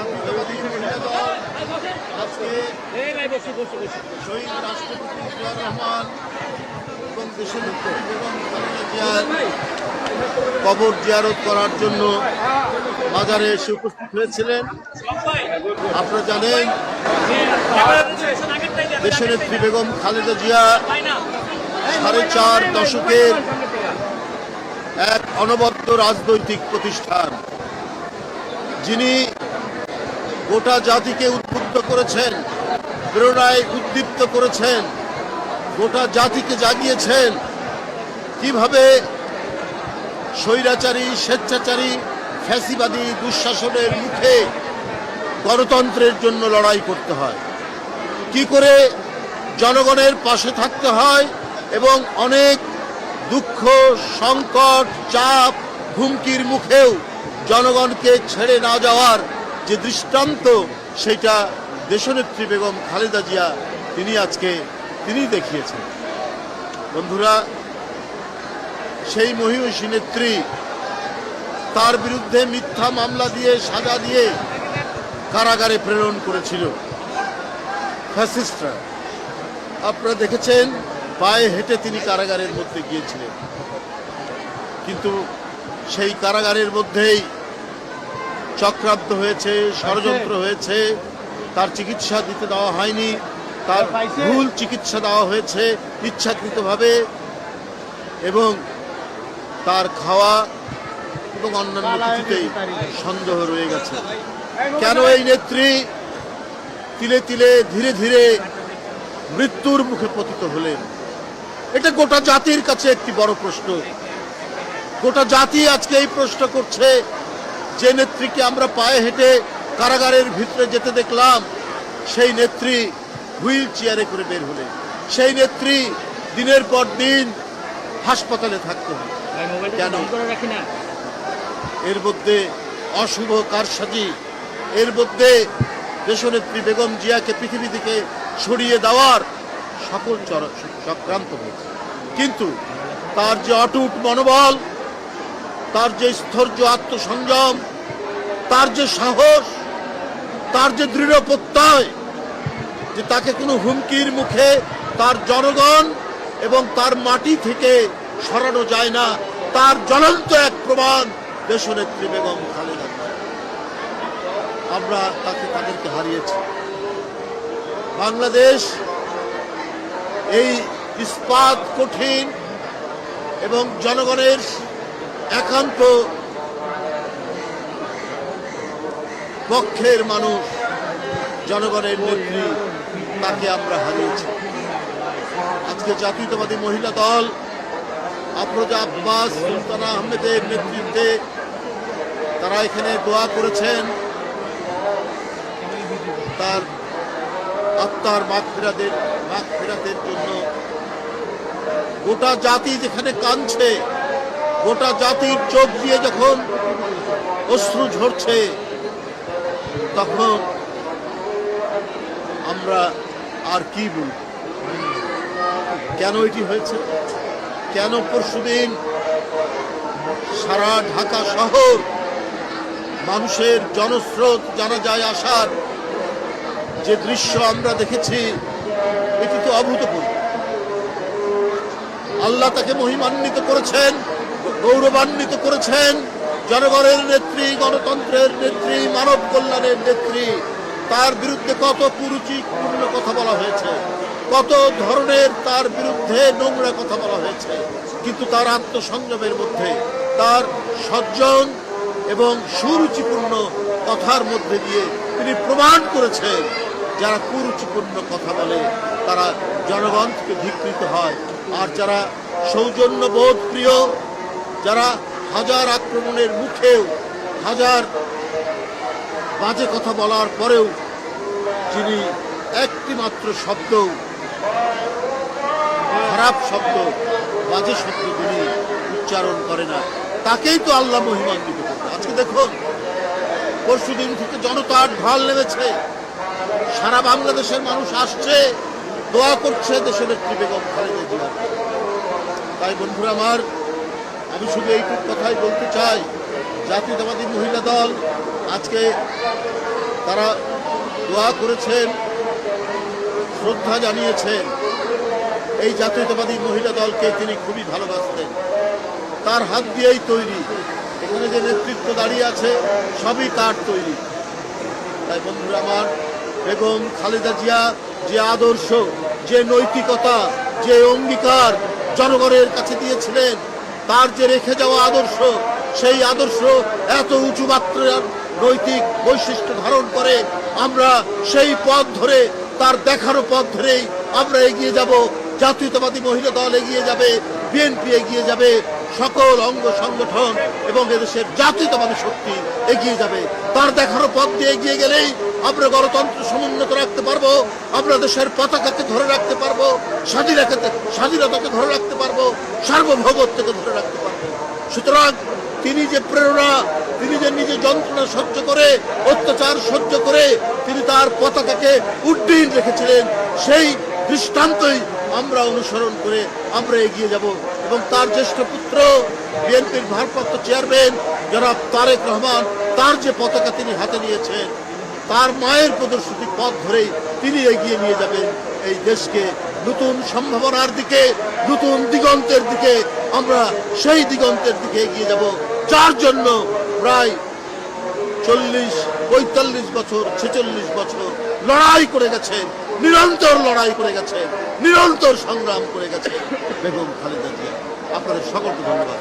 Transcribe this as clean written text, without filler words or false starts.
জাতীয়তাবাদী মহিলা দল আজকে শহীদ রাষ্ট্রপতি জিয়াউর রহমান এবং দেশের নেত্রী বেগম খালেদা জিয়ার কবর জিয়ারত করার জন্য মাজারে এসে উপস্থিত হয়েছিলেন। আপনারা জানেন দেশের নেত্রী বেগম খালেদা জিয়া 4.5 দশকের এক অনবদ্য রাজনৈতিক প্রতিষ্ঠান, যিনি গোটা জাতিকে উদ্বুদ্ধ করেছেন, প্রেরণায় উদ্দীপ্ত করেছেন, গোটা জাতিকে জাগিয়েছেন কিভাবে স্বৈরাচারী, স্বেচ্ছাচারী, ফ্যাসিবাদী দুঃশাসনের মুখে গণতন্ত্রের জন্য লড়াই করতে হয়, কি করে জনগণের পাশে থাকতে হয় এবং অনেক দুঃখ, সংকট, চাপ, হুমকির মুখেও জনগণকে ছেড়ে না যাওয়ার যে দৃষ্টান্ত, সেটা দেশনেত্রী বেগম খালেদা জিয়া তিনি দেখিয়েছেন। বন্ধুরা, সেই মহিষী নেত্রী, তার বিরুদ্ধে মিথ্যা মামলা দিয়ে, সাজা দিয়ে কারাগারে প্রেরণ করেছিল ফ্যাসিস্টরা। আপনারা দেখেছেন পায়ে হেঁটে তিনি কারাগারের মধ্যে গিয়েছিলেন, কিন্তু সেই কারাগারের মধ্যেই চক্রান্ত হয়েছে, ষড়যন্ত্র হয়েছে, তার চিকিৎসা দিতে দেওয়া হয়নি, তার ভুল চিকিৎসা দেওয়া হয়েছে ইচ্ছাকৃতভাবে, এবং তার খাওয়া এবং অন্যান্য কিছুতেই সন্দেহ রয়ে গেছে। কেন এই নেত্রী তিলে তিলে ধীরে ধীরে মৃত্যুর মুখে পতিত হলেন? এটা গোটা জাতির কাছে একটি বড় প্রশ্ন। গোটা জাতি আজকে এই প্রশ্ন করছে, যে নেত্রীকে আমরা পায়ে হেঁটে কারাগারের ভিতরে যেতে দেখলাম, সেই নেত্রী হুইল চেয়ারে করে বের হলেন, সেই নেত্রী দিনের পর দিন হাসপাতালে থাকতে হবে কেন? এর মধ্যে অশুভ কারসাজি, এর মধ্যে দেশনেত্রী বেগম জিয়াকে পৃথিবী থেকে সরিয়ে দেওয়ার সকল চক্রান্ত হয়েছে। কিন্তু তার যে অটুট মনোবল, তার যে স্থৈর্য, আত্মসংযম, তার যে সাহস, তার যে দৃঢ় প্রত্যয় যে তাকে কোনো হুমকির মুখে তার জনগণ এবং তার মাটি থেকে সরানো যায় না, তার জ্বলন্ত এক প্রমাণ দেশনেত্রী বেগম খালেদা জিয়া। আমরা তাদেরকে হারিয়েছি। বাংলাদেশ এই ইস্পাত কঠিন এবং জনগণের একান্ত পক্ষের মানুষ, জনগণের নেত্রী, তাকে আমরা হারিয়েছি। আজকে জাতীয়তাবাদী মহিলা দল আফরোজা আব্বাস, সুলতানা আহমেদের নেতৃত্বে তারা এখানে দোয়া করেছেন তার আত্মার মাগফিরাতের জন্য। গোটা জাতি যেখানে কাঁদছে, গোটা জাতির চোখ দিয়ে যখন অশ্রু ঝরছে, তখন আমরা আর কি বলব? কেন এটি হয়েছে? কেন পরশুদিন সারা ঢাকা শহর মানুষের জনস্রোত, জানাজায় আসার যে দৃশ্য আমরা দেখেছি, এটি তো অভূতপূর্ব। আল্লাহ তাকে মহিমান্বিত করেছেন, গৌরবান্বিত করেছেন, জনগণের নেত্রী, গণতন্ত্রের নেত্রী, মানব কল্যাণের নেত্রী। তার বিরুদ্ধে কত কুরুচিপূর্ণ কথা বলা হয়েছে, কত ধরনের তার বিরুদ্ধে নোংরা কথা বলা হয়েছে, কিন্তু তার আত্মসংযমের মধ্যে, তার সজ্জন এবং সুরুচিপূর্ণ কথার মধ্যে দিয়ে তিনি প্রমাণ করেছেন, যারা কুরুচিপূর্ণ কথা বলে তারা জনগণ থেকে ধিক্কৃত হয়, আর যারা সৌজন্যবোধ প্রিয়, যারা হাজার আক্রমণের মুখেও, হাজার বাজে কথা বলার পরেও যিনি একটি মাত্র শব্দ, খারাপ শব্দ, বাজে শব্দ তিনি উচ্চারণ করে না, তাকেই তো আল্লাহ মহিমান্বিত করবে। আজকে দেখুন, পরশুদিন থেকে জনতার ঢল নেমেছে, সারা বাংলাদেশের মানুষ আসছে, দোয়া করছে দেশনেত্রী বেগম খালেদা জিয়া। তাই বন্ধুরা আমার, আমি শুধু এইটুকু কথাই বলতে চাই, জাতীয়তাবাদী মহিলা দল আজকে তারা দোয়া করেছেন, শ্রদ্ধা জানিয়েছেন। এই জাতীয়তাবাদী মহিলা দলকে তিনি খুবই ভালোবাসতেন, তার হাত দিয়েই তৈরি। এখানে যে নেতৃত্ব দাঁড়িয়ে আছে সবই তার তৈরি। তাই বন্ধুরা আমার, বেগম খালেদা জিয়া যে আদর্শ, যে নৈতিকতা, যে অঙ্গীকার জনগণের কাছে দিয়েছিলেন, তার যে রেখে যাওয়া আদর্শ, সেই আদর্শ এত উঁচু মাত্রার নৈতিক বৈশিষ্ট্য ধারণ করে আমরা সেই পথ ধরে, তার দেখানো পথ ধরেই আমরা এগিয়ে যাব। জাতীয়তাবাদী মহিলা দল এগিয়ে যাবে, বিএনপি এগিয়ে যাবে, সকল অঙ্গ সংগঠন এবং এদেশের জাতীয়তাবাদী শক্তি এগিয়ে যাবে। তার দেখানো পথ দিয়ে এগিয়ে গেলেই আমরা গণতন্ত্র সমুন্নত রাখতে পারবো, আমরা দেশের পতাকাকে ধরে রাখতে পারবো, স্বাধীনতাকে ধরে রাখতে পারবো, সার্বভৌমত্বকে ধরে রাখতে পারবো। সুতরাং তিনি যে প্রেরণা, তিনি যে নিজে যন্ত্রণা সহ্য করে, অত্যাচার সহ্য করে তিনি তার পতাকাকে উড্ডীন রেখেছিলেন, সেই দৃষ্টান্তই আমরা অনুসরণ করে আমরা এগিয়ে যাব। এবং তার জ্যেষ্ঠ পুত্র বিএনপির ভারপ্রাপ্ত চেয়ারম্যান জনাব তারেক রহমান, তার যে পতাকা তিনি হাতে নিয়েছেন, তার মায়ের প্রদর্শিত পথ ধরেই তিনি এগিয়ে নিয়ে যাবেন এই দেশকে নতুন সম্ভাবনার দিকে, নতুন দিগন্তের দিকে। আমরা সেই দিগন্তের দিকে এগিয়ে যাব, যার জন্য প্রায় 40-45 বছর, 46 বছর লড়াই করে গেছেন, নিরন্তর লড়াই করে গেছেন, নিরন্তর সংগ্রাম করে গেছেন বেগম খালেদা জিয়া। আপনাদের সকলকে ধন্যবাদ।